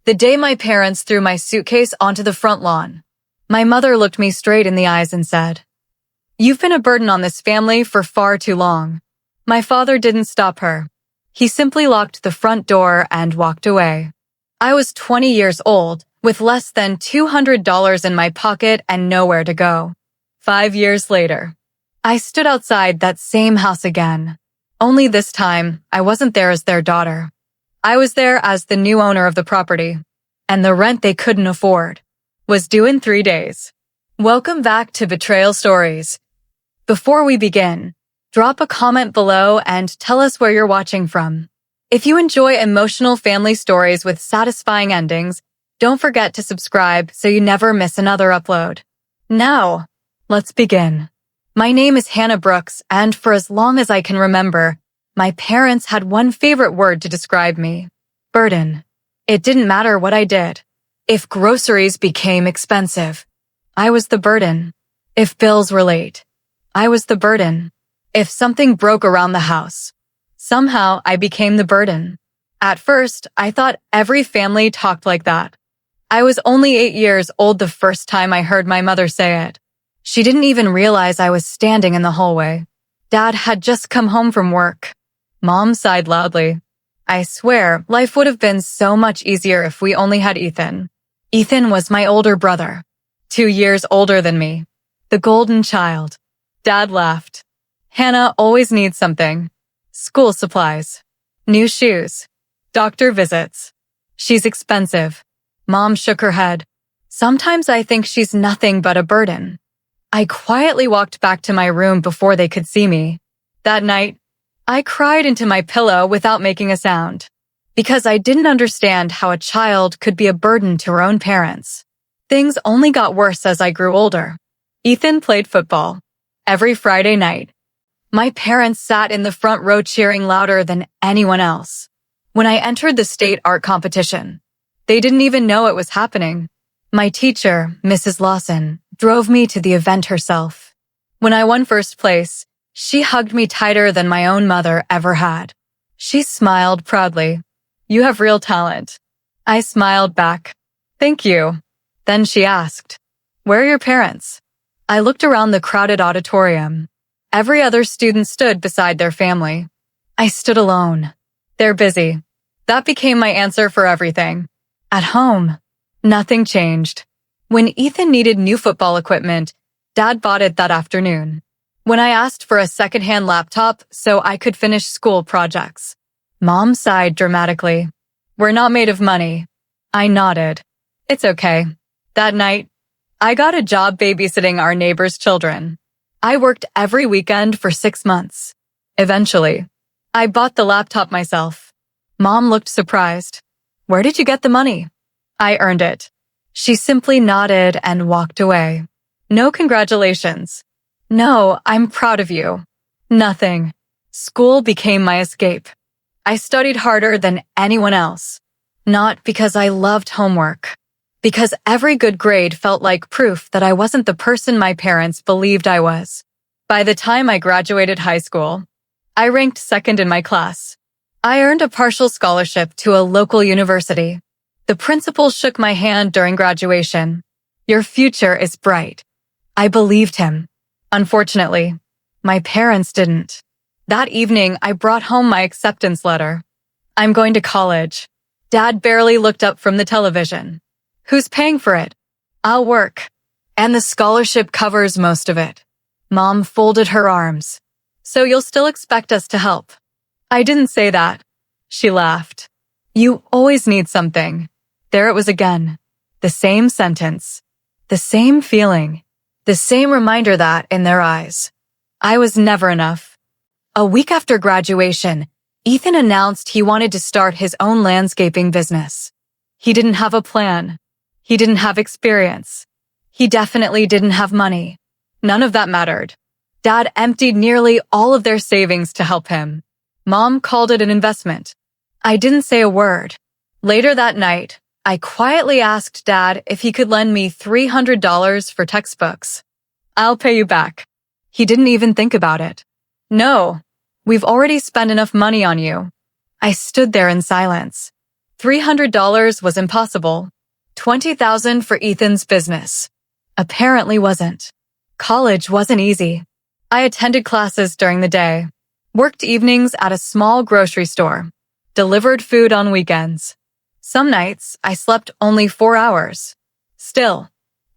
The day my parents threw my suitcase onto the front lawn. My mother looked me straight in the eyes and said, "You've been a burden on this family for far too long." My father didn't stop her. He simply locked the front door and walked away. I was 20 years old, with less than $200 in my pocket and nowhere to go. 5 years later, I stood outside that same house again. Only this time, I wasn't there as their daughter. I was there as the new owner of the property, and the rent they couldn't afford was due in 3 days. Welcome back to Betrayal Stories. Before we begin, drop a comment below and tell us where you're watching from. If you enjoy emotional family stories with satisfying endings, don't forget to subscribe so you never miss another upload. Now, let's begin. My name is Hannah Brooks, and for as long as I can remember, my parents had one favorite word to describe me: burden. It didn't matter what I did. If groceries became expensive, I was the burden. If bills were late, I was the burden. If something broke around the house, somehow I became the burden. At first, I thought every family talked like that. I was only 8 years old the first time I heard my mother say it. She didn't even realize I was standing in the hallway. Dad had just come home from work. Mom sighed loudly. I swear, life would have been so much easier if we only had Ethan. Ethan was my older brother, 2 years older than me. The golden child. Dad laughed. Hannah always needs something. School supplies. New shoes. Doctor visits. She's expensive. Mom shook her head. Sometimes I think she's nothing but a burden. I quietly walked back to my room before they could see me. That night, I cried into my pillow without making a sound, because I didn't understand how a child could be a burden to her own parents. Things only got worse as I grew older. Ethan played football every Friday night. My parents sat in the front row cheering louder than anyone else. When I entered the state art competition, they didn't even know it was happening. My teacher, Mrs. Lawson, drove me to the event herself. When I won first place, she hugged me tighter than my own mother ever had. She smiled proudly. "You have real talent." I smiled back. "Thank you." Then she asked, "Where are your parents?" I looked around the crowded auditorium. Every other student stood beside their family. I stood alone. "They're busy." That became my answer for everything. At home, nothing changed. When Ethan needed new football equipment, Dad bought it that afternoon. When I asked for a secondhand laptop so I could finish school projects, Mom sighed dramatically. "We're not made of money." I nodded. "It's okay." That night, I got a job babysitting our neighbors' children. I worked every weekend for 6 months. Eventually, I bought the laptop myself. Mom looked surprised. "Where did you get the money?" "I earned it." She simply nodded and walked away. "No congratulations." "No, I'm proud of you." Nothing. School became my escape. I studied harder than anyone else. Not because I loved homework. Because every good grade felt like proof that I wasn't the person my parents believed I was. By the time I graduated high school, I ranked second in my class. I earned a partial scholarship to a local university. The principal shook my hand during graduation. "Your future is bright." I believed him. Unfortunately, my parents didn't. That evening, I brought home my acceptance letter. "I'm going to college." Dad barely looked up from the television. "Who's paying for it?" "I'll work. And the scholarship covers most of it." Mom folded her arms. "So you'll still expect us to help?" I didn't say that. She laughed. "You always need something." There it was again. The same sentence. The same feeling. The same reminder that, in their eyes, I was never enough. A week after graduation, Ethan announced he wanted to start his own landscaping business. He didn't have a plan. He didn't have experience. He definitely didn't have money. None of that mattered. Dad emptied nearly all of their savings to help him. Mom called it an investment. I didn't say a word. Later that night, I quietly asked Dad if he could lend me $300 for textbooks. "I'll pay you back." He didn't even think about it. "No, we've already spent enough money on you." I stood there in silence. $300 was impossible. $20,000 for Ethan's business. Apparently wasn't. College wasn't easy. I attended classes during the day, worked evenings at a small grocery store, delivered food on weekends. Some nights, I slept only 4 hours. Still,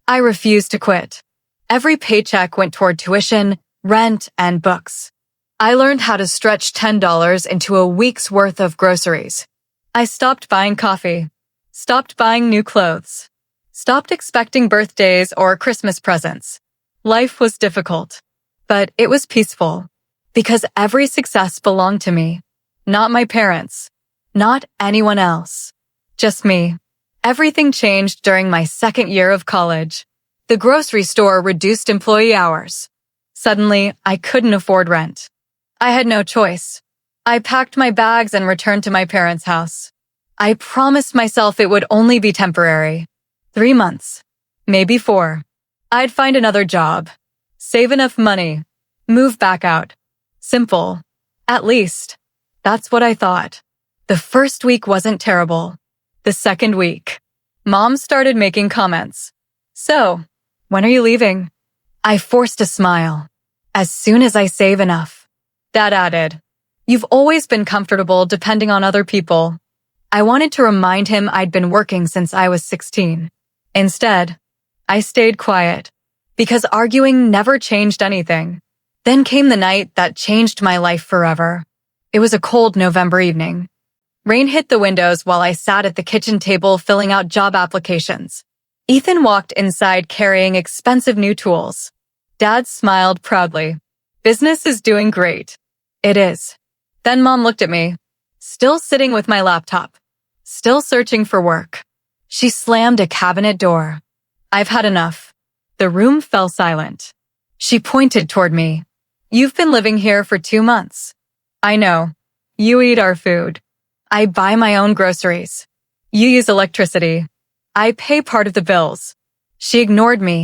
I refused to quit. Every paycheck went toward tuition, rent, and books. I learned how to stretch $10 into a week's worth of groceries. I stopped buying coffee, stopped buying new clothes, stopped expecting birthdays or Christmas presents. Life was difficult, but it was peaceful because every success belonged to me, not my parents, not anyone else, just me. Everything changed during my second year of college. The grocery store reduced employee hours. Suddenly, I couldn't afford rent. I had no choice. I packed my bags and returned to my parents' house. I promised myself it would only be temporary. 3 months, maybe 4. I'd find another job, save enough money, move back out. Simple. At least, that's what I thought. The first week wasn't terrible. The second week, Mom started making comments. So, when are you leaving? I forced a smile. As soon as I save enough. Dad added, "You've always been comfortable depending on other people." I wanted to remind him I'd been working since I was 16. Instead, I stayed quiet, because arguing never changed anything. Then came the night that changed my life forever. It was a cold November evening. Rain hit the windows while I sat at the kitchen table filling out job applications. Ethan walked inside carrying expensive new tools. Dad smiled proudly. "Business is doing great." "It is." Then Mom looked at me, still sitting with my laptop, still searching for work. She slammed a cabinet door. "I've had enough." The room fell silent. She pointed toward me. "You've been living here for 2 months. I know. You eat our food. I buy my own groceries. You use electricity. I pay part of the bills." She ignored me.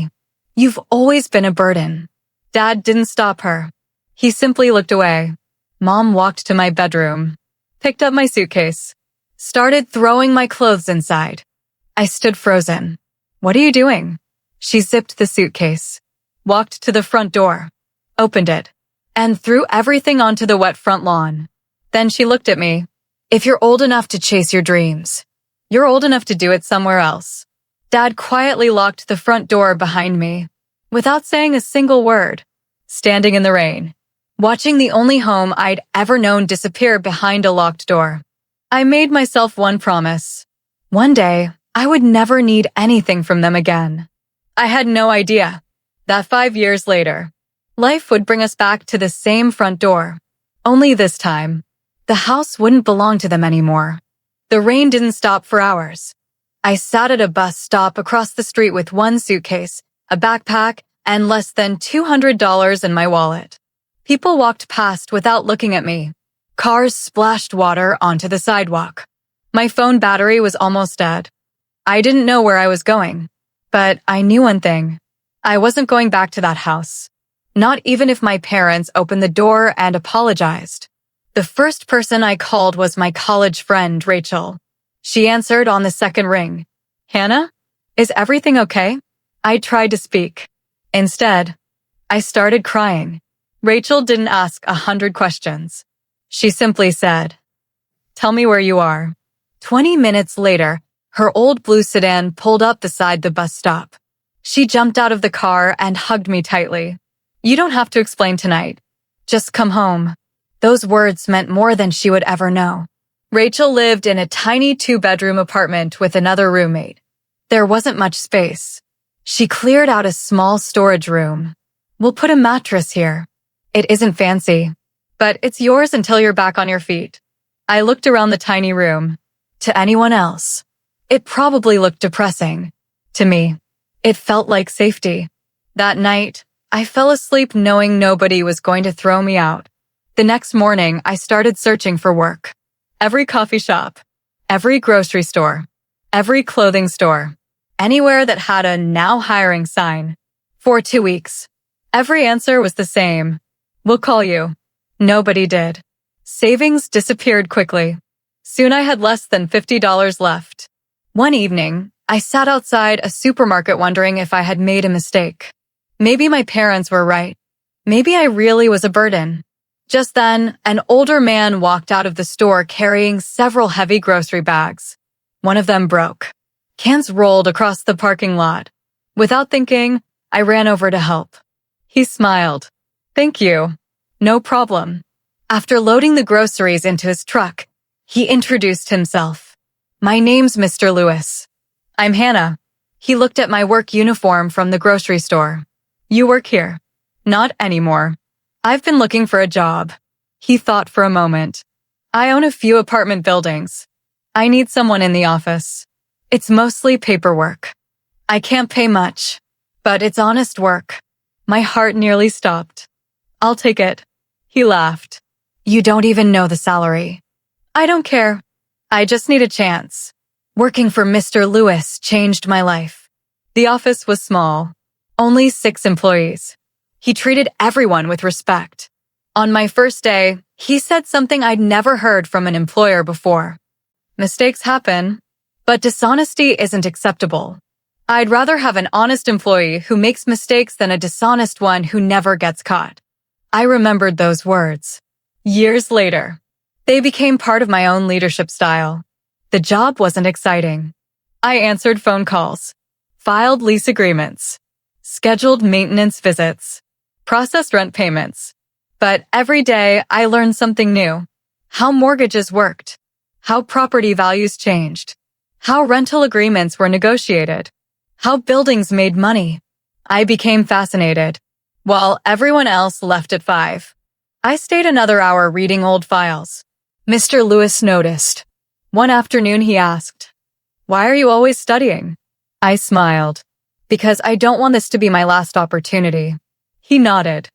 "You've always been a burden." Dad didn't stop her. He simply looked away. Mom walked to my bedroom, picked up my suitcase, started throwing my clothes inside. I stood frozen. "What are you doing?" She zipped the suitcase, walked to the front door, opened it, and threw everything onto the wet front lawn. Then she looked at me. "If you're old enough to chase your dreams, you're old enough to do it somewhere else." Dad quietly locked the front door behind me, without saying a single word, standing in the rain, watching the only home I'd ever known disappear behind a locked door. I made myself one promise. One day, I would never need anything from them again. I had no idea that 5 years later, life would bring us back to the same front door. Only this time, the house wouldn't belong to them anymore. The rain didn't stop for hours. I sat at a bus stop across the street with one suitcase, a backpack, and less than $200 in my wallet. People walked past without looking at me. Cars splashed water onto the sidewalk. My phone battery was almost dead. I didn't know where I was going, but I knew one thing. I wasn't going back to that house. Not even if my parents opened the door and apologized. The first person I called was my college friend, Rachel. She answered on the second ring. "Hannah, is everything okay?" I tried to speak. Instead, I started crying. Rachel didn't ask 100 questions. She simply said, "Tell me where you are." 20 minutes later, her old blue sedan pulled up beside the bus stop. She jumped out of the car and hugged me tightly. "You don't have to explain tonight. Just come home." Those words meant more than she would ever know. Rachel lived in a tiny 2-bedroom apartment with another roommate. There wasn't much space. She cleared out a small storage room. "We'll put a mattress here. It isn't fancy, but it's yours until you're back on your feet." I looked around the tiny room. To anyone else, it probably looked depressing. To me, it felt like safety. That night, I fell asleep knowing nobody was going to throw me out. The next morning, I started searching for work. Every coffee shop, every grocery store, every clothing store, anywhere that had a "now hiring" sign. For 2 weeks, every answer was the same. "We'll call you." Nobody did. Savings disappeared quickly. Soon I had less than $50 left. One evening, I sat outside a supermarket wondering if I had made a mistake. Maybe my parents were right. Maybe I really was a burden. Just then, an older man walked out of the store carrying several heavy grocery bags. One of them broke. Cans rolled across the parking lot. Without thinking, I ran over to help. He smiled. "Thank you. No problem." After loading the groceries into his truck, he introduced himself. "My name's Mr. Lewis. I'm Hannah." He looked at my work uniform from the grocery store. "You work here?" "Not anymore. I've been looking for a job." He thought for a moment. "I own a few apartment buildings. I need someone in the office. It's mostly paperwork. I can't pay much, but it's honest work." My heart nearly stopped. "I'll take it." He laughed. "You don't even know the salary." "I don't care. I just need a chance." Working for Mr. Lewis changed my life. The office was small, only 6 employees. He treated everyone with respect. On my first day, he said something I'd never heard from an employer before. "Mistakes happen, but dishonesty isn't acceptable. I'd rather have an honest employee who makes mistakes than a dishonest one who never gets caught." I remembered those words. Years later, they became part of my own leadership style. The job wasn't exciting. I answered phone calls, filed lease agreements, scheduled maintenance visits, processed rent payments. But every day I learned something new. How mortgages worked, how property values changed, how rental agreements were negotiated, how buildings made money. I became fascinated. While everyone else left at 5, I stayed another hour reading old files. Mr. Lewis noticed. One afternoon he asked, "Why are you always studying?" I smiled. "Because I don't want this to be my last opportunity." He nodded.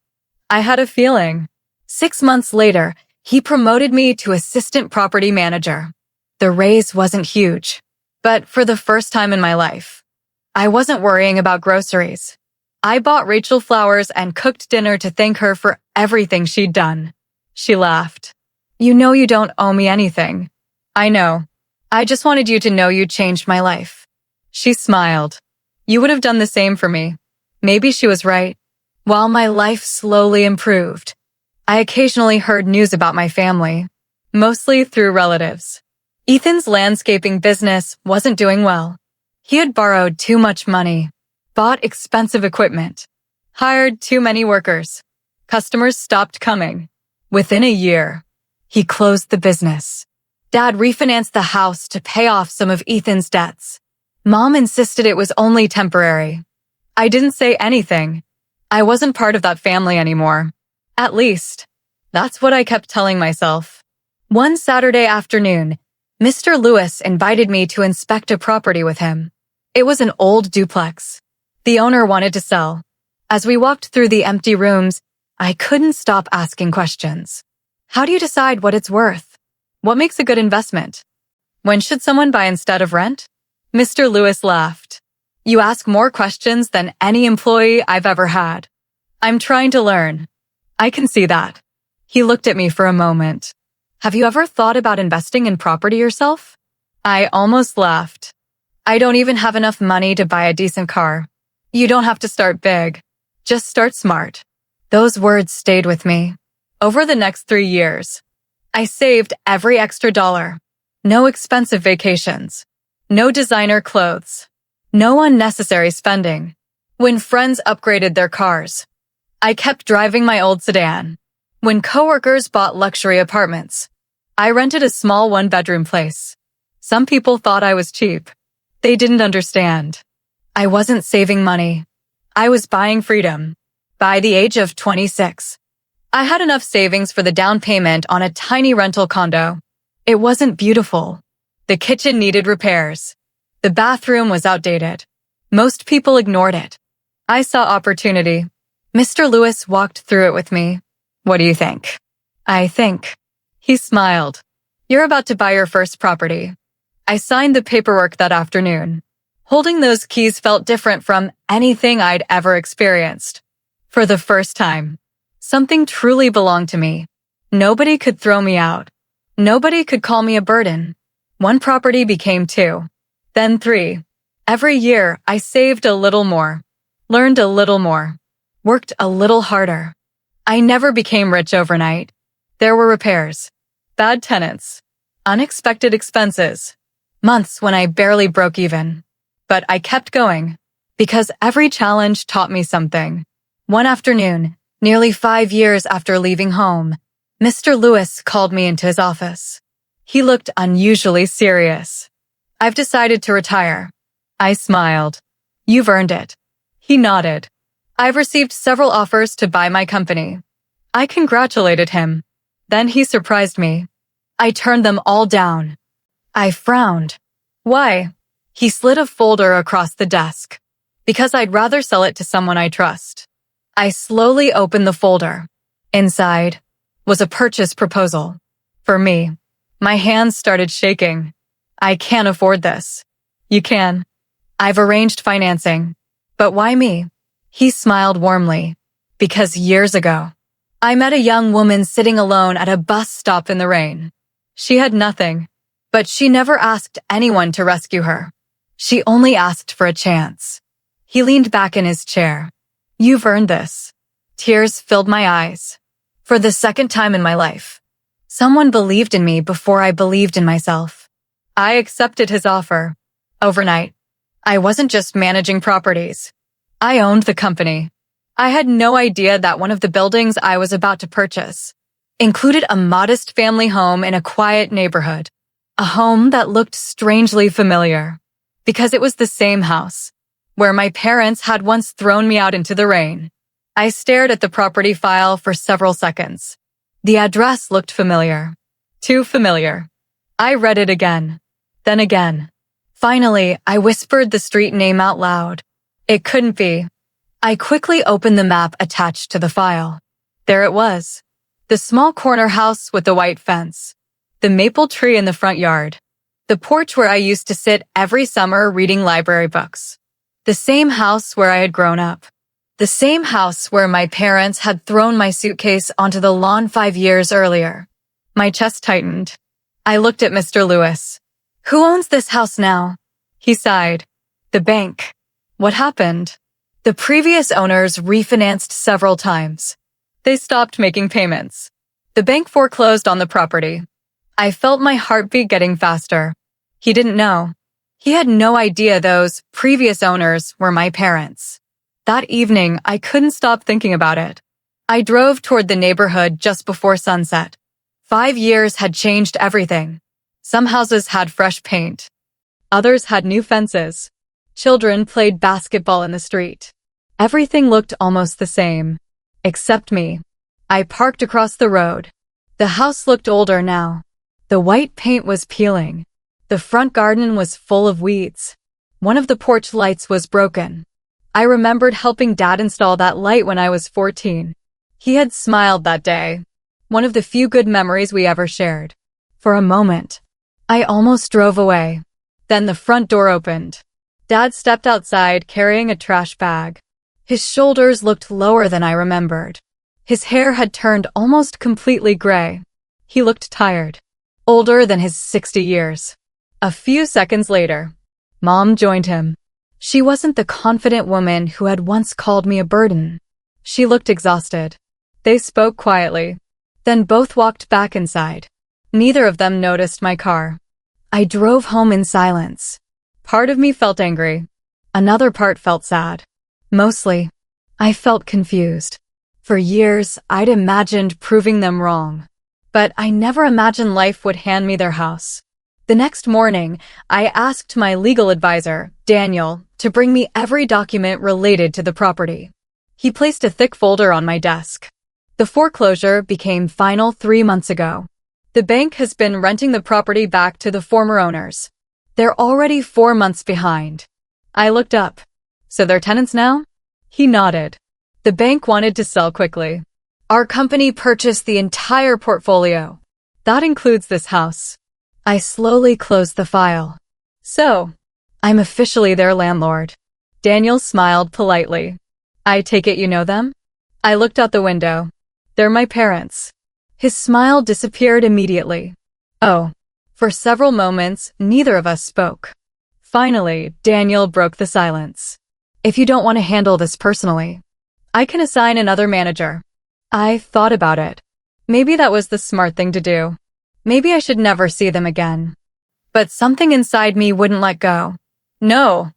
I had a feeling. 6 months later, he promoted me to assistant property manager. The raise wasn't huge, but for the first time in my life, I wasn't worrying about groceries. I bought Rachel flowers and cooked dinner to thank her for everything she'd done. She laughed. "You know you don't owe me anything." "I know. I just wanted you to know you changed my life." She smiled. "You would have done the same for me." Maybe she was right. While my life slowly improved, I occasionally heard news about my family, mostly through relatives. Ethan's landscaping business wasn't doing well. He had borrowed too much money, bought expensive equipment, hired too many workers. Customers stopped coming. Within a year, he closed the business. Dad refinanced the house to pay off some of Ethan's debts. Mom insisted it was only temporary. I didn't say anything. I wasn't part of that family anymore. At least, that's what I kept telling myself. One Saturday afternoon, Mr. Lewis invited me to inspect a property with him. It was an old duplex. The owner wanted to sell. As we walked through the empty rooms, I couldn't stop asking questions. How do you decide what it's worth? What makes a good investment? When should someone buy instead of rent? Mr. Lewis laughed. "You ask more questions than any employee I've ever had." "I'm trying to learn." "I can see that." He looked at me for a moment. "Have you ever thought about investing in property yourself?" I almost laughed. "I don't even have enough money to buy a decent car." "You don't have to start big. Just start smart." Those words stayed with me. Over the next 3 years, I saved every extra dollar. No expensive vacations. No designer clothes. No unnecessary spending. When friends upgraded their cars, I kept driving my old sedan. When coworkers bought luxury apartments, I rented a small 1-bedroom place. Some people thought I was cheap. They didn't understand. I wasn't saving money. I was buying freedom. By the age of 26, I had enough savings for the down payment on a tiny rental condo. It wasn't beautiful. The kitchen needed repairs. The bathroom was outdated. Most people ignored it. I saw opportunity. Mr. Lewis walked through it with me. "What do you think?" "I think." He smiled. "You're about to buy your first property." I signed the paperwork that afternoon. Holding those keys felt different from anything I'd ever experienced. For the first time, something truly belonged to me. Nobody could throw me out. Nobody could call me a burden. One property became two, then three. Every year, I saved a little more, learned a little more, worked a little harder. I never became rich overnight. There were repairs, bad tenants, unexpected expenses, months when I barely broke even. But I kept going, because every challenge taught me something. One afternoon, nearly 5 years after leaving home, Mr. Lewis called me into his office. He looked unusually serious. "I've decided to retire." I smiled. "You've earned it." He nodded. "I've received several offers to buy my company." I congratulated him. Then he surprised me. I turned them all down. I frowned. "Why?" He slid a folder across the desk. "Because I'd rather sell it to someone I trust." I slowly opened the folder. Inside was a purchase proposal. For me. My hands started shaking. "I can't afford this." "You can. I've arranged financing." "But why me?" He smiled warmly. "Because years ago, I met a young woman sitting alone at a bus stop in the rain. She had nothing, but she never asked anyone to rescue her. She only asked for a chance." He leaned back in his chair. "You've earned this." Tears filled my eyes. For the second time in my life, someone believed in me before I believed in myself. I accepted his offer. Overnight, I wasn't just managing properties. I owned the company. I had no idea that one of the buildings I was about to purchase included a modest family home in a quiet neighborhood, a home that looked strangely familiar, because it was the same house where my parents had once thrown me out into the rain. I stared at the property file for several seconds. The address looked familiar. Too familiar. I read it again, then again. Finally, I whispered the street name out loud. It couldn't be. I quickly opened the map attached to the file. There it was. The small corner house with the white fence. The maple tree in the front yard. The porch where I used to sit every summer reading library books. The same house where I had grown up. The same house where my parents had thrown my suitcase onto the lawn 5 years earlier. My chest tightened. I looked at Mr. Lewis. "Who owns this house now?" He sighed. "The bank." What happened? The previous owners refinanced several times. They stopped making payments. The bank foreclosed on the property. I felt my heartbeat getting faster. He didn't know. He had no idea those previous owners were my parents. That evening, I couldn't stop thinking about it. I drove toward the neighborhood just before sunset. 5 years had changed everything. Some houses had fresh paint. Others had new fences. Children played basketball in the street. Everything looked almost the same. Except me. I parked across the road. The house looked older now. The white paint was peeling. The front garden was full of weeds. One of the porch lights was broken. I remembered helping Dad install that light when I was 14. He had smiled that day. One of the few good memories we ever shared. For a moment, I almost drove away. Then the front door opened. Dad stepped outside carrying a trash bag. His shoulders looked lower than I remembered. His hair had turned almost completely gray. He looked tired. Older than his 60 years. A few seconds later, Mom joined him. She wasn't the confident woman who had once called me a burden. She looked exhausted. They spoke quietly. Then both walked back inside. Neither of them noticed my car. I drove home in silence. Part of me felt angry. Another part felt sad. Mostly, I felt confused. For years, I'd imagined proving them wrong. But I never imagined life would hand me their house. The next morning, I asked my legal advisor, Daniel, to bring me every document related to the property. He placed a thick folder on my desk. The foreclosure became final 3 months ago. The bank has been renting the property back to the former owners. They're already 4 months behind. I looked up. So they're tenants now? He nodded. The bank wanted to sell quickly. Our company purchased the entire portfolio. That includes this house. I slowly closed the file. So, I'm officially their landlord. Daniel smiled politely. I take it you know them? I looked out the window. They're my parents. His smile disappeared immediately. Oh. For several moments, neither of us spoke. Finally, Daniel broke the silence. If you don't want to handle this personally, I can assign another manager. I thought about it. Maybe that was the smart thing to do. Maybe I should never see them again. But something inside me wouldn't let go. No,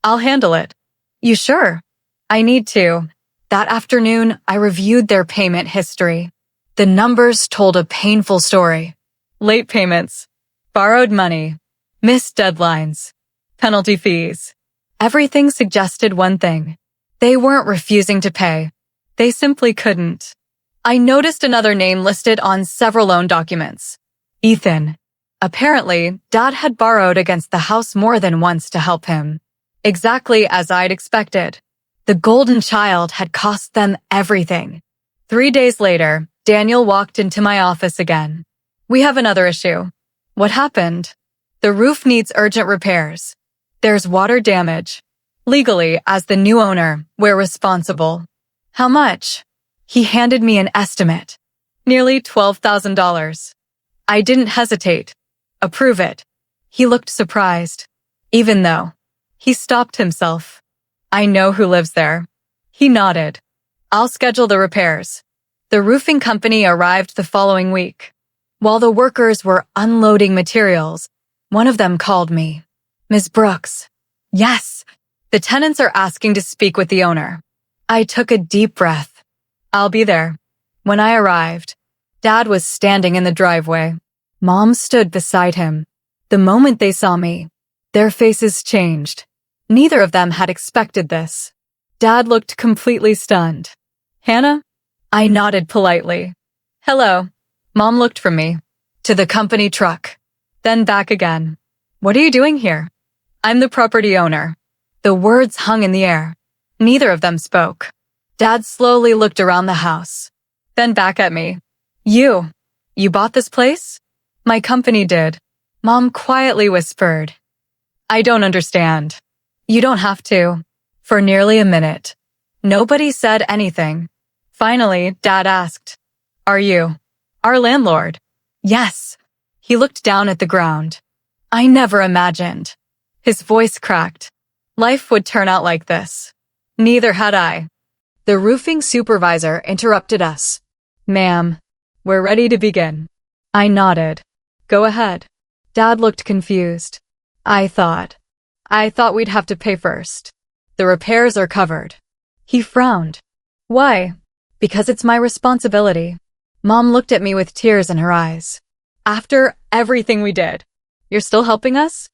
I'll handle it. You sure? I need to. That afternoon, I reviewed their payment history. The numbers told a painful story. Late payments, borrowed money, missed deadlines, penalty fees. Everything suggested one thing. They weren't refusing to pay. They simply couldn't. I noticed another name listed on several loan documents. Ethan. Apparently, Dad had borrowed against the house more than once to help him. Exactly as I'd expected. The golden child had cost them everything. 3 days later, Daniel walked into my office again. We have another issue. What happened? The roof needs urgent repairs. There's water damage. Legally, as the new owner, we're responsible. How much? He handed me an estimate. Nearly $12,000. I didn't hesitate. Approve it. He looked surprised. Even though. He stopped himself. I know who lives there. He nodded. I'll schedule the repairs. The roofing company arrived the following week. While the workers were unloading materials, one of them called me. Ms. Brooks. Yes. The tenants are asking to speak with the owner. I took a deep breath. I'll be there. When I arrived, Dad was standing in the driveway. Mom stood beside him. The moment they saw me, their faces changed. Neither of them had expected this. Dad looked completely stunned. Hannah? I nodded politely. Hello. Mom looked from me to the company truck, then back again. What are you doing here? I'm the property owner. The words hung in the air. Neither of them spoke. Dad slowly looked around the house, then back at me. You bought this place? My company did. Mom quietly whispered. I don't understand. You don't have to. For nearly a minute, nobody said anything. Finally, Dad asked, Are you our landlord? Yes. He looked down at the ground. I never imagined. His voice cracked. Life would turn out like this. Neither had I. The roofing supervisor interrupted us. Ma'am, we're ready to begin. I nodded. Go ahead. Dad looked confused. I thought we'd have to pay first. The repairs are covered. He frowned. Why? Because it's my responsibility. Mom looked at me with tears in her eyes. After everything we did, you're still helping us?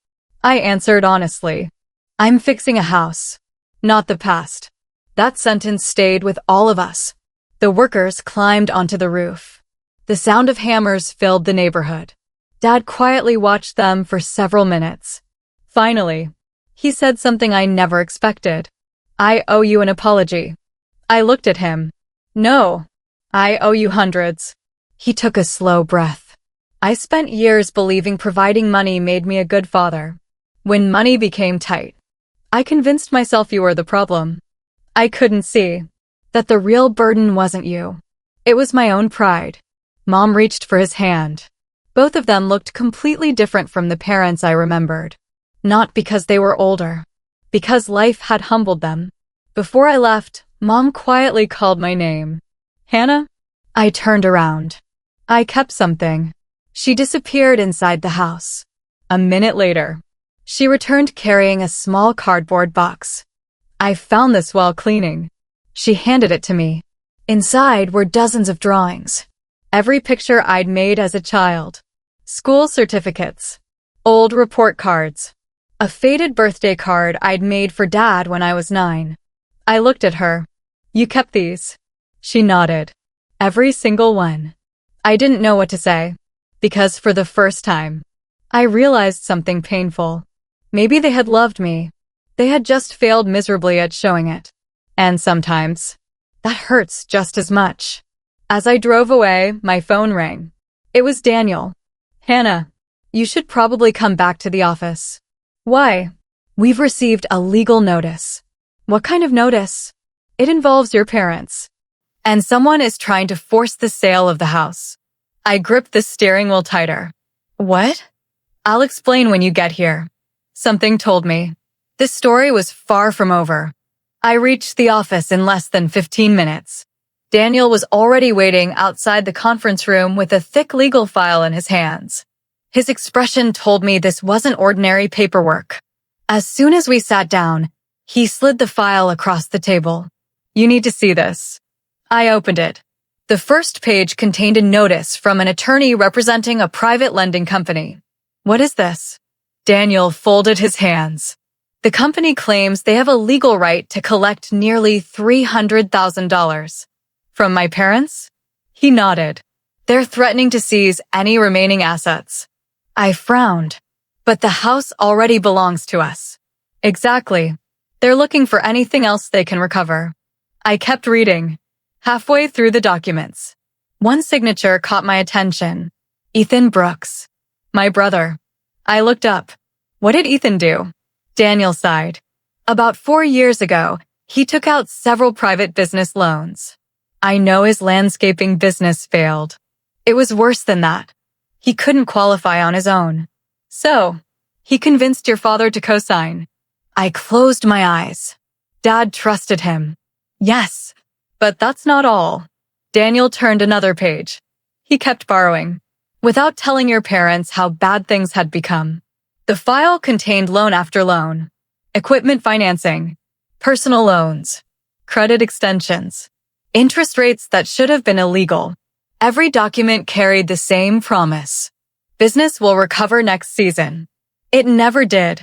I answered honestly. I'm fixing a house, not the past. That sentence stayed with all of us. The workers climbed onto the roof. The sound of hammers filled the neighborhood. Dad quietly watched them for several minutes. Finally, he said something I never expected. I owe you an apology. I looked at him. No, I owe you hundreds. He took a slow breath. I spent years believing providing money made me a good father. When money became tight, I convinced myself you were the problem. I couldn't see that the real burden wasn't you. It was my own pride. Mom reached for his hand. Both of them looked completely different from the parents I remembered. Not because they were older, because life had humbled them. Before I left, Mom quietly called my name. Hannah? I turned around. I kept something. She disappeared inside the house. A minute later, she returned carrying a small cardboard box. I found this while cleaning. She handed it to me. Inside were dozens of drawings. Every picture I'd made as a child. School certificates. Old report cards. A faded birthday card I'd made for Dad when I was 9. I looked at her. You kept these? She nodded. Every single one. I didn't know what to say, because for the first time, I realized something painful. Maybe they had loved me. They had just failed miserably at showing it. And sometimes, that hurts just as much. As I drove away, my phone rang. It was Daniel. Hannah, you should probably come back to the office. Why? We've received a legal notice. What kind of notice? It involves your parents. And someone is trying to force the sale of the house. I gripped the steering wheel tighter. What? I'll explain when you get here. Something told me. This story was far from over. I reached the office in less than 15 minutes. Daniel was already waiting outside the conference room with a thick legal file in his hands. His expression told me this wasn't ordinary paperwork. As soon as we sat down, he slid the file across the table. You need to see this. I opened it. The first page contained a notice from an attorney representing a private lending company. What is this? Daniel folded his hands. The company claims they have a legal right to collect nearly $300,000. From my parents? He nodded. They're threatening to seize any remaining assets. I frowned. But the house already belongs to us. Exactly. They're looking for anything else they can recover. I kept reading. Halfway through the documents, one signature caught my attention. Ethan Brooks. My brother. I looked up. What did Ethan do? Daniel sighed. About 4 years ago, he took out several private business loans. I know his landscaping business failed. It was worse than that. He couldn't qualify on his own. So, he convinced your father to co-sign. I closed my eyes. Dad trusted him. Yes, but that's not all. Daniel turned another page. He kept borrowing, without telling your parents how bad things had become. The file contained loan after loan, equipment financing, personal loans, credit extensions, interest rates that should have been illegal. Every document carried the same promise. Business will recover next season. It never did.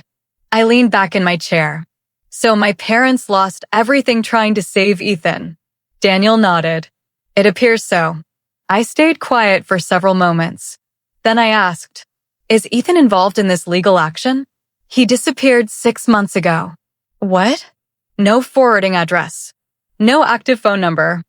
I leaned back in my chair. So my parents lost everything trying to save Ethan. Daniel nodded. It appears so. I stayed quiet for several moments. Then I asked, is Ethan involved in this legal action? He disappeared 6 months ago. What? No forwarding address. No active phone number.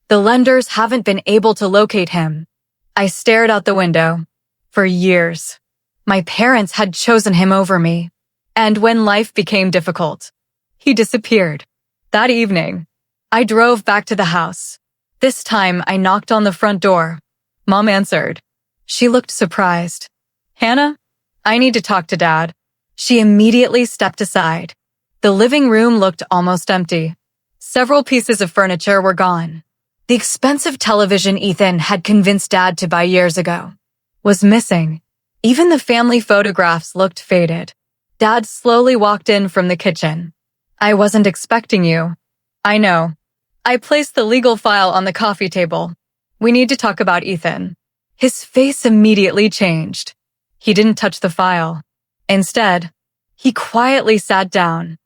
The lenders haven't been able to locate him. I stared out the window. For years, my parents had chosen him over me. And when life became difficult, he disappeared. That evening, I drove back to the house. This time, I knocked on the front door. Mom answered. She looked surprised. Hannah, I need to talk to Dad. She immediately stepped aside. The living room looked almost empty. Several pieces of furniture were gone. The expensive television Ethan had convinced Dad to buy years ago was missing. Even the family photographs looked faded. Dad slowly walked in from the kitchen. I wasn't expecting you. I know. I placed the legal file on the coffee table. We need to talk about Ethan. His face immediately changed. He didn't touch the file. Instead, he quietly sat down.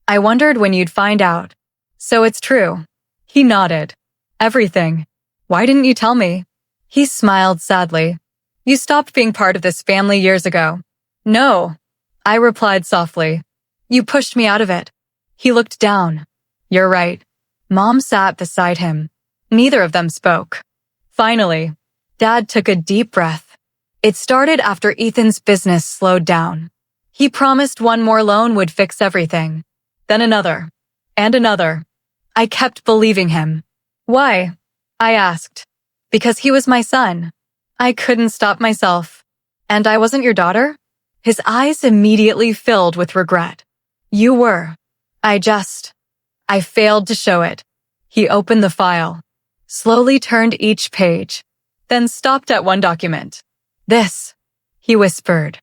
I wondered when you'd find out. So it's true. He nodded. Everything. Why didn't you tell me? He smiled sadly. You stopped being part of this family years ago. No, I replied softly. You pushed me out of it. He looked down. You're right. Mom sat beside him. Neither of them spoke. Finally, Dad took a deep breath. It started after Ethan's business slowed down. He promised one more loan would fix everything. Then another. And another. I kept believing him. Why? I asked. Because he was my son. I couldn't stop myself. And I wasn't your daughter? His eyes immediately filled with regret. You were. I failed to show it. He opened the file, slowly turned each page, then stopped at one document. This, he whispered.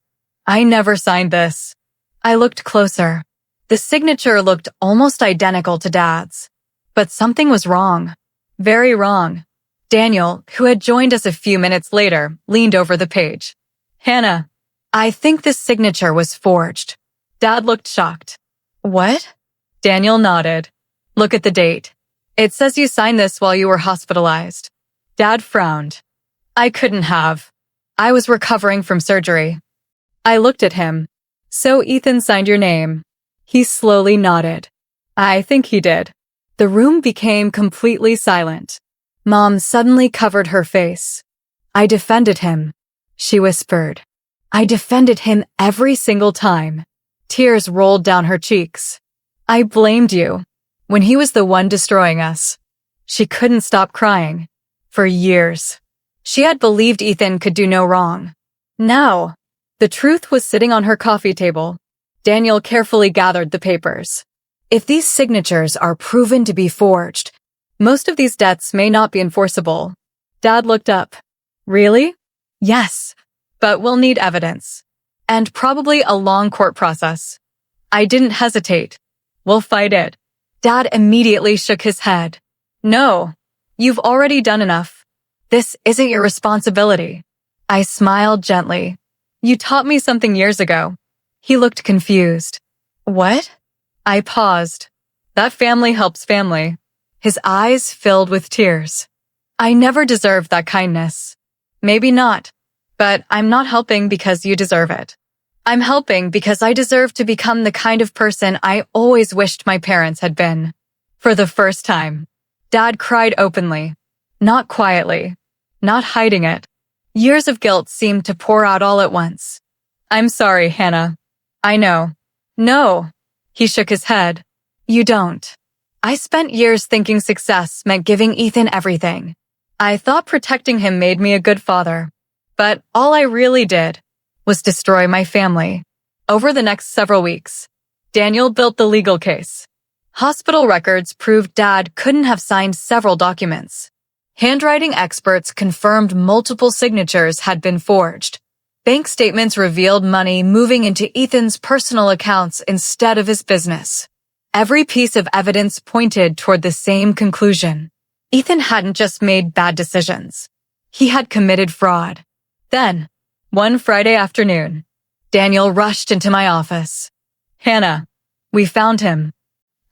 I never signed this. I looked closer. The signature looked almost identical to Dad's. But something was wrong. Very wrong. Daniel, who had joined us a few minutes later, leaned over the page. Hannah, I think this signature was forged. Dad looked shocked. What? Daniel nodded. Look at the date. It says you signed this while you were hospitalized. Dad frowned. I couldn't have. I was recovering from surgery. I looked at him. So Ethan signed your name. He slowly nodded. I think he did. The room became completely silent. Mom suddenly covered her face. I defended him, she whispered. I defended him every single time. Tears rolled down her cheeks. I blamed you, when he was the one destroying us. She couldn't stop crying. For years, she had believed Ethan could do no wrong. No. The truth was sitting on her coffee table. Daniel carefully gathered the papers. If these signatures are proven to be forged, most of these debts may not be enforceable. Dad looked up. Really? Yes, but we'll need evidence. And probably a long court process. I didn't hesitate. We'll fight it. Dad immediately shook his head. No, you've already done enough. This isn't your responsibility. I smiled gently. You taught me something years ago. He looked confused. What? I paused. That family helps family. His eyes filled with tears. I never deserved that kindness. Maybe not, but I'm not helping because you deserve it. I'm helping because I deserve to become the kind of person I always wished my parents had been. For the first time, Dad cried openly, not quietly, not hiding it. Years of guilt seemed to pour out all at once. I'm sorry, Hannah. I know. No. He shook his head. You don't. I spent years thinking success meant giving Ethan everything. I thought protecting him made me a good father. But all I really did was destroy my family. Over the next several weeks, Daniel built the legal case. Hospital records proved Dad couldn't have signed several documents. Handwriting experts confirmed multiple signatures had been forged. Bank statements revealed money moving into Ethan's personal accounts instead of his business. Every piece of evidence pointed toward the same conclusion. Ethan hadn't just made bad decisions. He had committed fraud. Then, one Friday afternoon, Daniel rushed into my office. Hannah, we found him.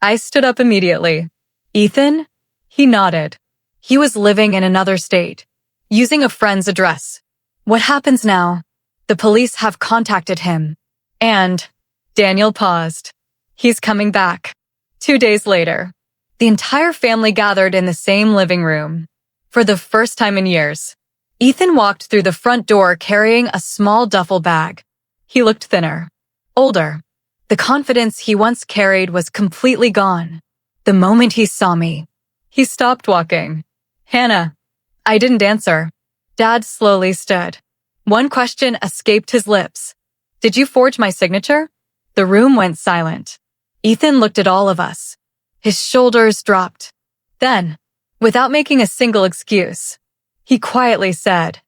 I stood up immediately. Ethan? He nodded. He was living in another state, using a friend's address. What happens now? The police have contacted him. And Daniel paused. He's coming back. 2 days later, the entire family gathered in the same living room. For the first time in years, Ethan walked through the front door carrying a small duffel bag. He looked thinner, older. The confidence he once carried was completely gone. The moment he saw me, he stopped walking. Hannah. I didn't answer. Dad slowly stood. One question escaped his lips. Did you forge my signature? The room went silent. Ethan looked at all of us. His shoulders dropped. Then, without making a single excuse, he quietly said,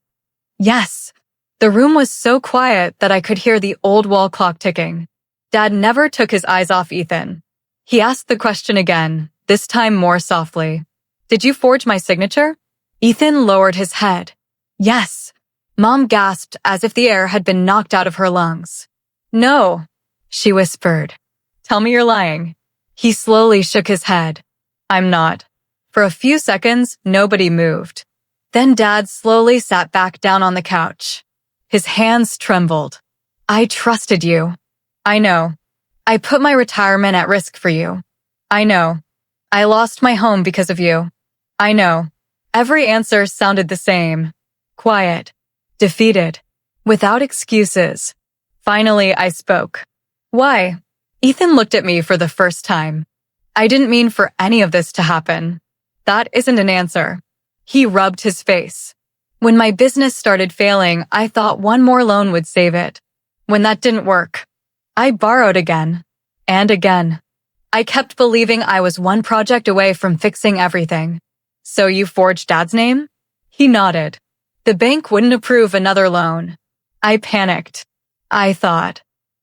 Yes. The room was so quiet that I could hear the old wall clock ticking. Dad never took his eyes off Ethan. He asked the question again, this time more softly. Did you forge my signature? Ethan lowered his head. Yes. Mom gasped as if the air had been knocked out of her lungs. No, she whispered. Tell me you're lying. He slowly shook his head. I'm not. For a few seconds, nobody moved. Then Dad slowly sat back down on the couch. His hands trembled. I trusted you. I know. I put my retirement at risk for you. I know. I lost my home because of you. I know. Every answer sounded the same. Quiet. Defeated. Without excuses. Finally, I spoke. Why? Ethan looked at me for the first time. I didn't mean for any of this to happen. That isn't an answer. He rubbed his face. When my business started failing, I thought one more loan would save it. When that didn't work, I borrowed again. And again. I kept believing I was one project away from fixing everything. So you forged Dad's name? He nodded. The bank wouldn't approve another loan. I panicked. I thought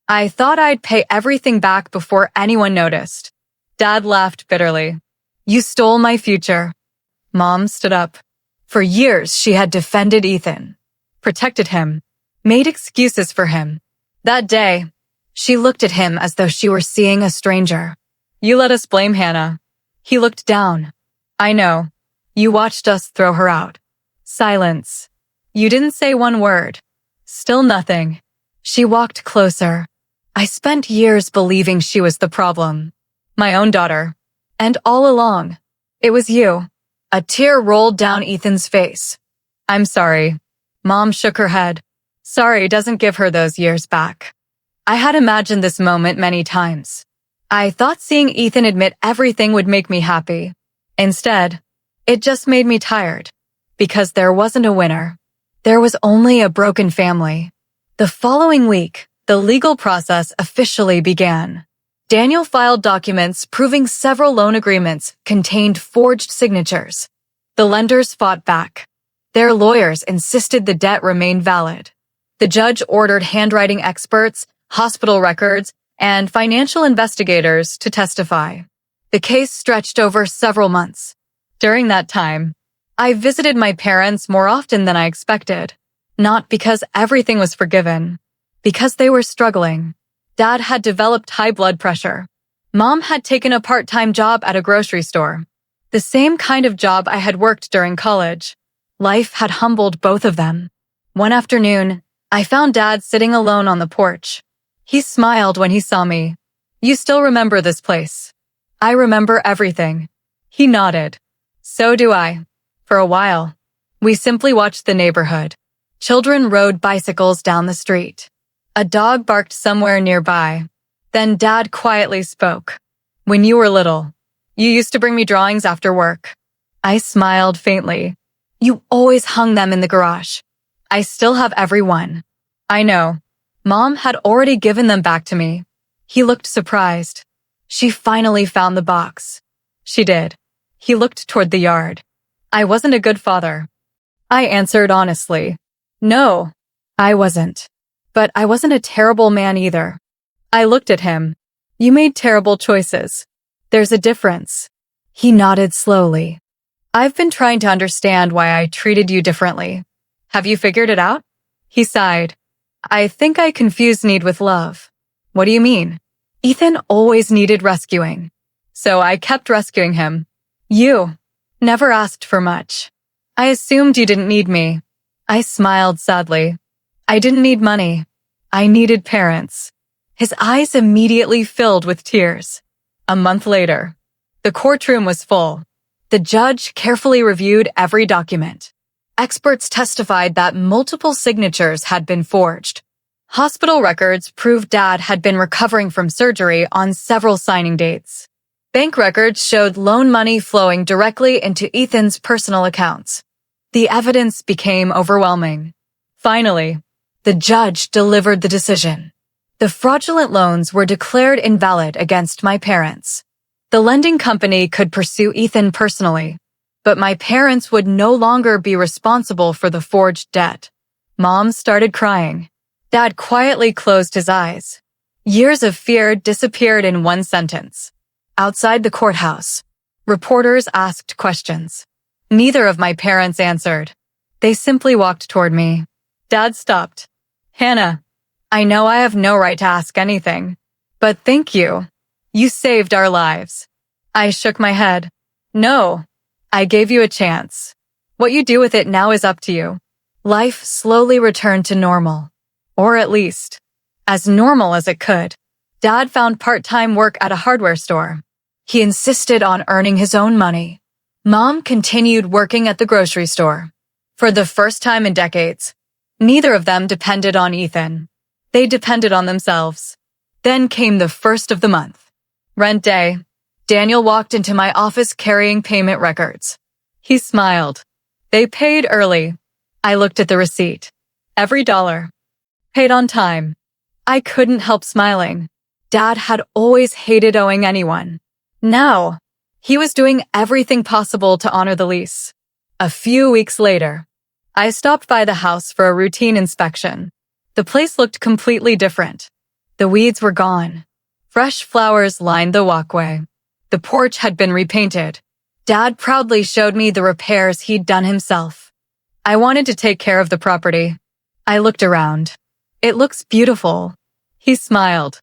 I'd pay everything back before anyone noticed. Dad laughed bitterly. You stole my future. Mom stood up. For years, she had defended Ethan, protected him, made excuses for him. That day, she looked at him as though she were seeing a stranger. You let us blame Hannah. He looked down. I know. You watched us throw her out. Silence. You didn't say one word. Still nothing. She walked closer. I spent years believing she was the problem. My own daughter. And all along, it was you. A tear rolled down Ethan's face. I'm sorry. Mom shook her head. Sorry doesn't give her those years back. I had imagined this moment many times. I thought seeing Ethan admit everything would make me happy. Instead, it just made me tired. Because there wasn't a winner. There was only a broken family. The following week, the legal process officially began. Daniel filed documents proving several loan agreements contained forged signatures. The lenders fought back. Their lawyers insisted the debt remain valid. The judge ordered handwriting experts, hospital records, and financial investigators to testify. The case stretched over several months. During that time, I visited my parents more often than I expected. Not because everything was forgiven, because they were struggling. Dad had developed high blood pressure. Mom had taken a part-time job at a grocery store. The same kind of job I had worked during college. Life had humbled both of them. One afternoon, I found Dad sitting alone on the porch. He smiled when he saw me. "You still remember this place?" "I remember everything." He nodded. "So do I." For a while, we simply watched the neighborhood. Children rode bicycles down the street. A dog barked somewhere nearby. Then Dad quietly spoke. "When you were little, you used to bring me drawings after work." I smiled faintly. "You always hung them in the garage." "I still have every one." "I know." Mom had already given them back to me. He looked surprised. "She finally found the box." "She did." He looked toward the yard. "I wasn't a good father." I answered honestly. "No, I wasn't. But I wasn't a terrible man either." I looked at him. "You made terrible choices. There's a difference." He nodded slowly. "I've been trying to understand why I treated you differently." "Have you figured it out?" He sighed. "I think I confused need with love." "What do you mean?" "Ethan always needed rescuing. So I kept rescuing him. You never asked for much. I assumed you didn't need me." I smiled sadly. "I didn't need money. I needed parents." His eyes immediately filled with tears. A month later, the courtroom was full. The judge carefully reviewed every document. Experts testified that multiple signatures had been forged. Hospital records proved Dad had been recovering from surgery on several signing dates. Bank records showed loan money flowing directly into Ethan's personal accounts. The evidence became overwhelming. Finally, the judge delivered the decision. The fraudulent loans were declared invalid against my parents. The lending company could pursue Ethan personally, but my parents would no longer be responsible for the forged debt. Mom started crying. Dad quietly closed his eyes. Years of fear disappeared in one sentence. Outside the courthouse, reporters asked questions. Neither of my parents answered. They simply walked toward me. Dad stopped. "Hannah, I know I have no right to ask anything, but thank you. You saved our lives." I shook my head. "No, I gave you a chance. What you do with it now is up to you." Life slowly returned to normal, or at least, as normal as it could. Dad found part-time work at a hardware store. He insisted on earning his own money. Mom continued working at the grocery store. For the first time in decades, neither of them depended on Ethan. They depended on themselves. Then came the first of the month. Rent day. Daniel walked into my office carrying payment records. He smiled. They paid early. I looked at the receipt. Every dollar. Paid on time. I couldn't help smiling. Dad had always hated owing anyone. Now, he was doing everything possible to honor the lease. A few weeks later, I stopped by the house for a routine inspection. The place looked completely different. The weeds were gone. Fresh flowers lined the walkway. The porch had been repainted. Dad proudly showed me the repairs he'd done himself. I wanted to take care of the property. I looked around. "It looks beautiful." He smiled.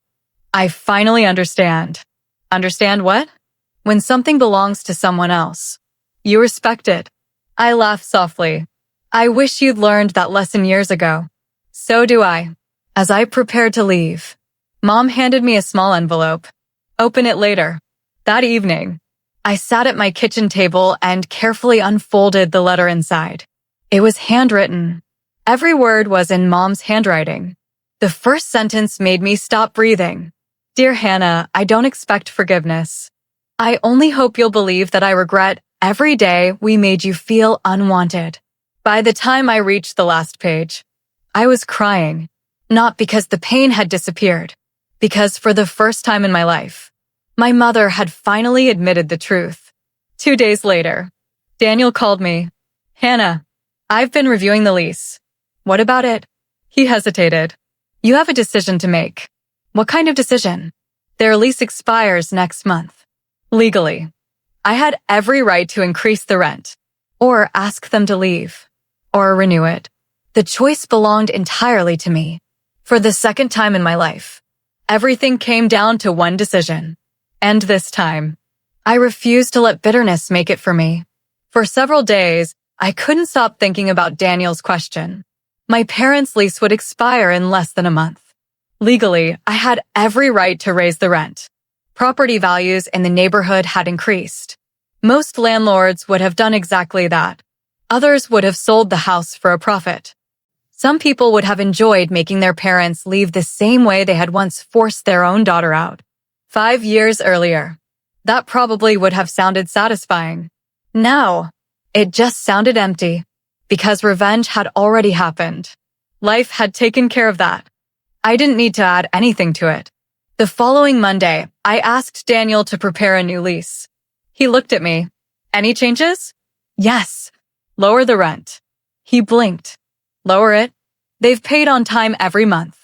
"I finally understand." "Understand what?" "When something belongs to someone else, you respect it." I laughed softly. "I wish you'd learned that lesson years ago." "So do I." As I prepared to leave, Mom handed me a small envelope. "Open it later." That evening, I sat at my kitchen table and carefully unfolded the letter inside. It was handwritten. Every word was in Mom's handwriting. The first sentence made me stop breathing. "Dear Hannah, I don't expect forgiveness. I only hope you'll believe that I regret every day we made you feel unwanted." By the time I reached the last page, I was crying. Not because the pain had disappeared, because for the first time in my life, my mother had finally admitted the truth. 2 days later, Daniel called me. Hannah, I've been reviewing the lease. What about it? He hesitated. You have a decision to make. What kind of decision? Their lease expires next month. Legally, I had every right to increase the rent, or ask them to leave, or renew it. The choice belonged entirely to me. For the second time in my life, everything came down to one decision. And this time, I refused to let bitterness make it for me. For several days, I couldn't stop thinking about Daniel's question. My parents' lease would expire in less than a month. Legally, I had every right to raise the rent. Property values in the neighborhood had increased. Most landlords would have done exactly that. Others would have sold the house for a profit. Some people would have enjoyed making their parents leave the same way they had once forced their own daughter out. 5 years earlier, that probably would have sounded satisfying. Now, it just sounded empty, because revenge had already happened. Life had taken care of that. I didn't need to add anything to it. The following Monday, I asked Daniel to prepare a new lease. He looked at me. Any changes? Yes. Lower the rent. He blinked. Lower it. They've paid on time every month.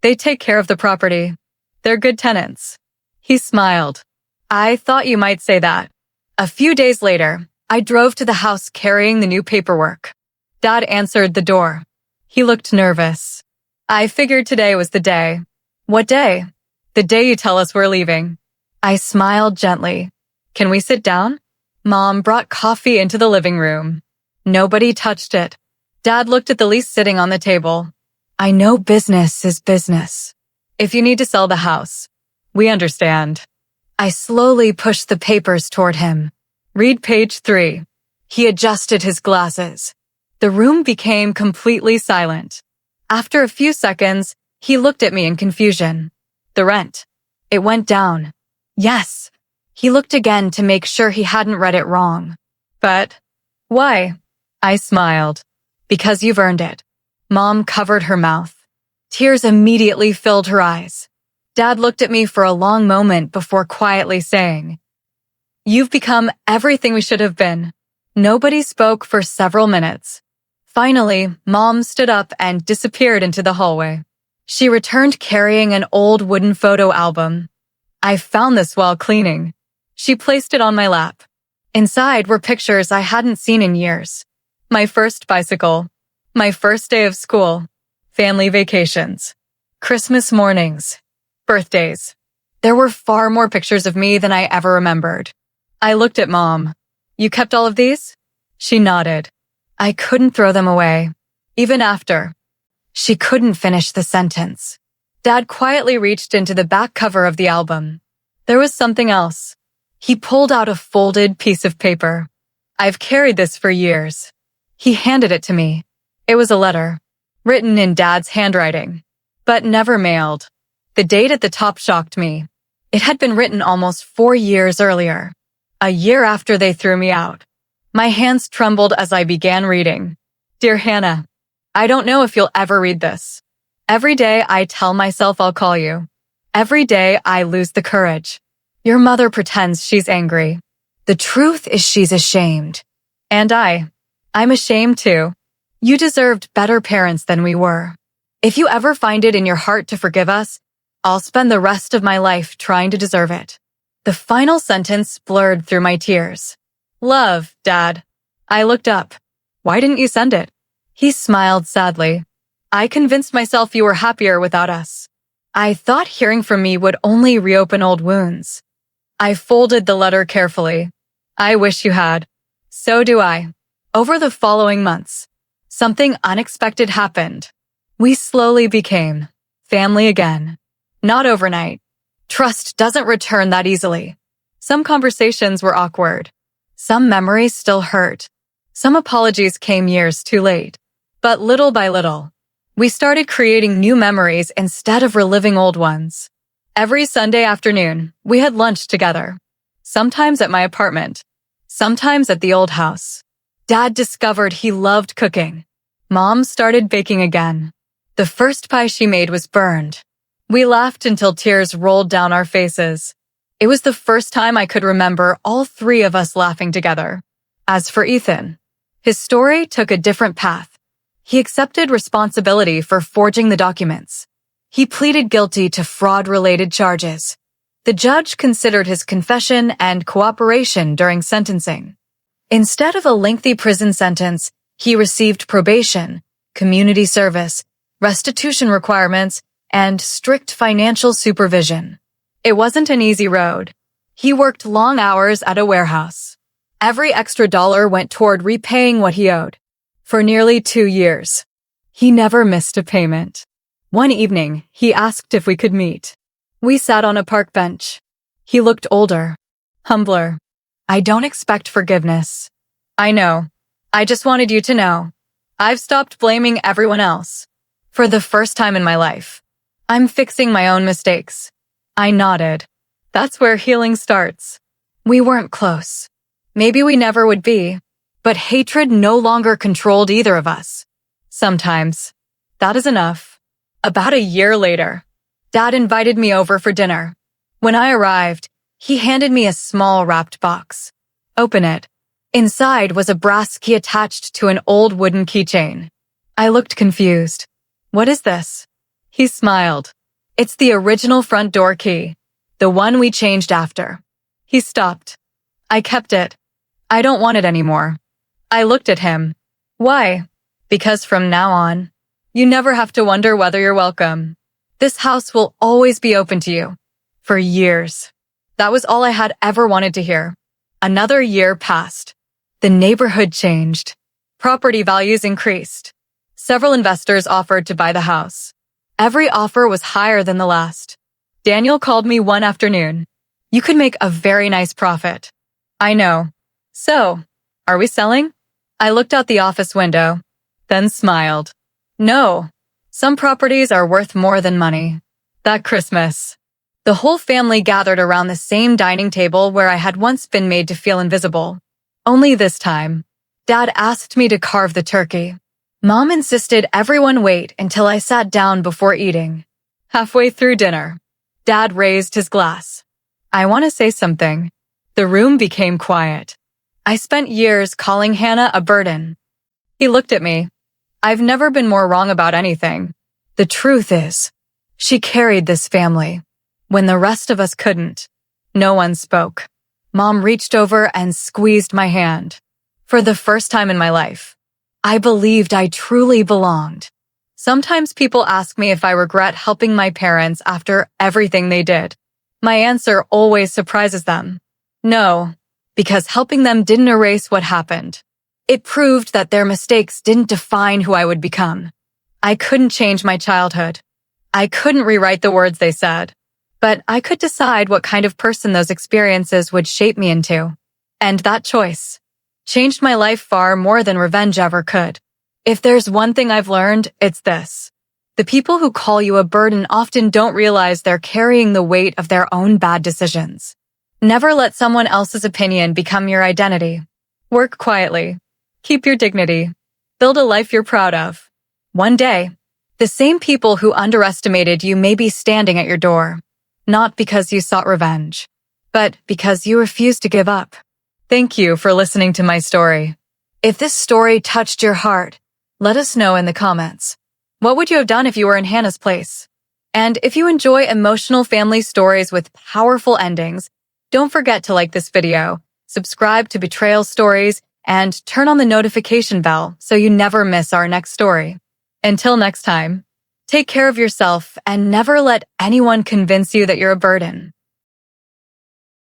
They take care of the property. They're good tenants. He smiled. I thought you might say that. A few days later, I drove to the house carrying the new paperwork. Dad answered the door. He looked nervous. I figured today was the day. What day? The day you tell us we're leaving. I smiled gently. Can we sit down? Mom brought coffee into the living room. Nobody touched it. Dad looked at the lease sitting on the table. I know business is business. If you need to sell the house, we understand. I slowly pushed the papers toward him. Read page 3. He adjusted his glasses. The room became completely silent. After a few seconds, he looked at me in confusion. The rent. It went down. Yes. He looked again to make sure he hadn't read it wrong. But why? I smiled. Because you've earned it. Mom covered her mouth. Tears immediately filled her eyes. Dad looked at me for a long moment before quietly saying, You've become everything we should have been. Nobody spoke for several minutes. Finally, Mom stood up and disappeared into the hallway. She returned carrying an old wooden photo album. I found this while cleaning. She placed it on my lap. Inside were pictures I hadn't seen in years. My first bicycle, my first day of school, family vacations, Christmas mornings, birthdays. There were far more pictures of me than I ever remembered. I looked at Mom. You kept all of these? She nodded. I couldn't throw them away, even after. She couldn't finish the sentence. Dad quietly reached into the back cover of the album. There was something else. He pulled out a folded piece of paper. I've carried this for years. He handed it to me. It was a letter, written in Dad's handwriting, but never mailed. The date at the top shocked me. It had been written almost 4 years earlier, a year after they threw me out. My hands trembled as I began reading. Dear Hannah, I don't know if you'll ever read this. Every day I tell myself I'll call you. Every day I lose the courage. Your mother pretends she's angry. The truth is she's ashamed. And I'm ashamed too. You deserved better parents than we were. If you ever find it in your heart to forgive us, I'll spend the rest of my life trying to deserve it. The final sentence blurred through my tears. Love, Dad. I looked up. Why didn't you send it? He smiled sadly. I convinced myself you were happier without us. I thought hearing from me would only reopen old wounds. I folded the letter carefully. I wish you had. So do I. Over the following months, something unexpected happened. We slowly became family again. Not overnight. Trust doesn't return that easily. Some conversations were awkward. Some memories still hurt. Some apologies came years too late. But little by little, we started creating new memories instead of reliving old ones. Every Sunday afternoon, we had lunch together. Sometimes at my apartment. Sometimes at the old house. Dad discovered he loved cooking. Mom started baking again. The first pie she made was burned. We laughed until tears rolled down our faces. It was the first time I could remember all three of us laughing together. As for Ethan, his story took a different path. He accepted responsibility for forging the documents. He pleaded guilty to fraud-related charges. The judge considered his confession and cooperation during sentencing. Instead of a lengthy prison sentence, he received probation, community service, restitution requirements, and strict financial supervision. It wasn't an easy road. He worked long hours at a warehouse. Every extra dollar went toward repaying what he owed. For nearly 2 years, he never missed a payment. One evening, he asked if we could meet. We sat on a park bench. He looked older, humbler. I don't expect forgiveness. I know. I just wanted you to know. I've stopped blaming everyone else. For the first time in my life, I'm fixing my own mistakes. I nodded. That's where healing starts. We weren't close. Maybe we never would be. But hatred no longer controlled either of us. Sometimes. That is enough. About a year later, Dad invited me over for dinner. When I arrived, he handed me a small wrapped box. Open it. Inside was a brass key attached to an old wooden keychain. I looked confused. What is this? He smiled. It's the original front door key, the one we changed after. He stopped. I kept it. I don't want it anymore. I looked at him. Why? Because from now on, you never have to wonder whether you're welcome. This house will always be open to you. For years. That was all I had ever wanted to hear. Another year passed. The neighborhood changed. Property values increased. Several investors offered to buy the house. Every offer was higher than the last. Daniel called me one afternoon. You could make a very nice profit. I know. So, are we selling? I looked out the office window, then smiled. No. Some properties are worth more than money. That Christmas, the whole family gathered around the same dining table where I had once been made to feel invisible. Only this time, Dad asked me to carve the turkey. Mom insisted everyone wait until I sat down before eating. Halfway through dinner, Dad raised his glass. I want to say something. The room became quiet. I spent years calling Hannah a burden. He looked at me. I've never been more wrong about anything. The truth is, she carried this family. When the rest of us couldn't, no one spoke. Mom reached over and squeezed my hand. For the first time in my life, I believed I truly belonged. Sometimes people ask me if I regret helping my parents after everything they did. My answer always surprises them. No, because helping them didn't erase what happened. It proved that their mistakes didn't define who I would become. I couldn't change my childhood. I couldn't rewrite the words they said. But I could decide what kind of person those experiences would shape me into. And that choice changed my life far more than revenge ever could. If there's one thing I've learned, it's this. The people who call you a burden often don't realize they're carrying the weight of their own bad decisions. Never let someone else's opinion become your identity. Work quietly. Keep your dignity. Build a life you're proud of. One day, the same people who underestimated you may be standing at your door. Not because you sought revenge, but because you refused to give up. Thank you for listening to my story. If this story touched your heart, let us know in the comments. What would you have done if you were in Hannah's place? And if you enjoy emotional family stories with powerful endings, don't forget to like this video, subscribe to Betrayal Stories, and turn on the notification bell so you never miss our next story. Until next time, take care of yourself and never let anyone convince you that you're a burden.